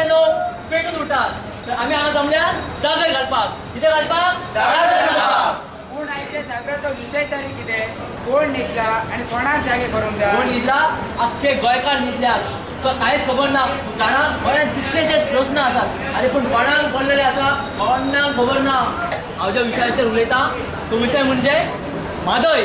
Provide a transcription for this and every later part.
न्हू पेटून उरतात. तर आम्ही हांगा जमल्या जागर घालपाक. कितें घालपाक? पूण आयच्या जागराचो विशय तरी कितें? कोण न्हिदला आनी कोणाक जागे करूंक जाय? कोण न्हिदला? आख्खे गोंयकार न्हिदल्यात. तुका कांयच खबर ना. जाणा गोंयांत कितलेशेच प्रश्न आसात आनी पूण कोणाक पडलेले आसा कोणाक खबर ना. हांव ज्या विशयाचेर उलयतां तो विशय म्हणजे म्हादय.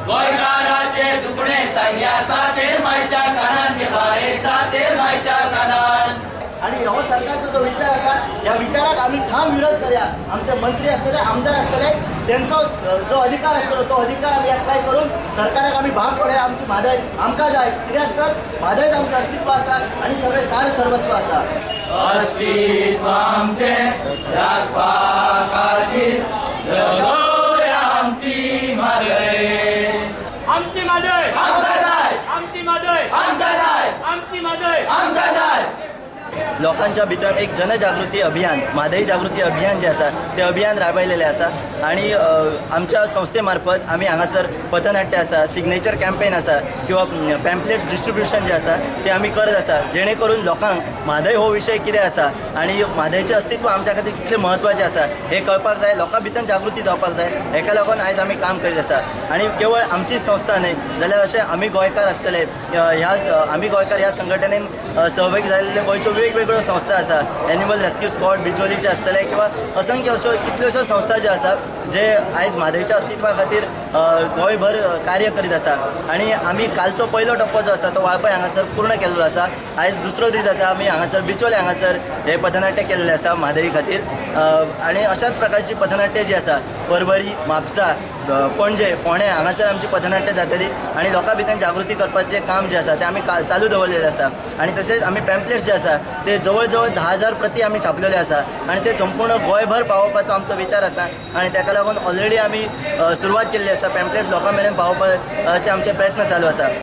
गोंयकाराचे दुखणे सांग्या सातेर मायच्या कानान निभारे सातेर मायच्या कानान. आणि हो सरकारचा जो विचार असा या विचाराक आम्ही ठाम विरोध करूया. आमचे मंत्री असलेले आमदार असलेले त्यांचा जो अधिकार असतो तो अधिकार आम्ही अप्लाय करून सरकाराक आम्ही भाग पडूया. आमची म्हादय आमकां जाय कित्याक तर म्हादयच आमचें अस्तित्व आसा आणि सगळे सार सर्वस्व आसा. अस्तित्व आमचे राखपा खातीर जगोया आमची म्हादय. आमची म्हादय आमकां जाय आमची म्हादय आमकां जाय आमची म्हादय आमकां जाय. लोकांच्या भितर एक जनजागृती अभियान म्हादय जागृती अभियान जे आसा ते अभियान राबयलेलें आसा. आणि आमच्या संस्थे मार्फत आमी हांगासर पथनाट्य आसा, सिग्नेचर कॅम्पेन आसा किंवा पॅम्पलेट्स डिस्ट्रिब्युशन जे आसा ते आमी करत आसा जेणे करून लोकांक म्हादय हो विशय कितें आसा आणि म्हादयचें अस्तित्व आमच्या खातीर कितलें म्हत्वाचें आसा हे कळपाक जाय. लोकां भितर जागृती जावपाक जाय. हेका लागून आयज आमी काम करीत आसा. आणि केवळ आमचीच संस्था न्हय जाल्यार अशें आमी गोंयकार आसतले ह्या आमी गोंयकार ह्या संघटनेन सहभागी जाल्ले गोंयच्यो वेगवेगळ्यो संस्था आसा. एनिमल रेस्क्यू स्क्वॉड बिचोलीचे आसतले किंवा असंख्य अश्यो कितल्योश्यो संस्था ज्यो आसा जे आयज म्हादयच्या अस्तित्वा खातीर गोंयभर कार्य करीत आसा. आणि आमी कालचो पयलो टप्पो जो आसा तो वाळपय हांगासर पूर्ण केल्लो आसा. आयज दुसरो दीस आसा. आमी हांगासर बिचोले हांगासर हे पथनाट्य केल्लें आसा म्हादय खातीर. आणि अशाच प्रकारची पथनाट्य जी आसा परवरी, म्हापसा, पणजे, फोंड्या हांगासर आमची पथनाट्य जातली. आणि लोकां भितर जागृती करपाचें काम जें आसा तें आमी चालू दवरलेलें आसा. आणि तशेंच आमी पॅम्पलेट्स जे आसा ते जवळ जवळ 10,000 प्रती आमी छापलेले आसा. आणि ते संपूर्ण गोंयभर पावोवपाचो आमचो विचार आसा. आणि ताका लागून ऑलरेडी आमी सुरवात केल्ली आसा. पॅम्पलेट्स लोकां मेरेन पावोवपाचे आमचे प्रयत्न चालू आसा.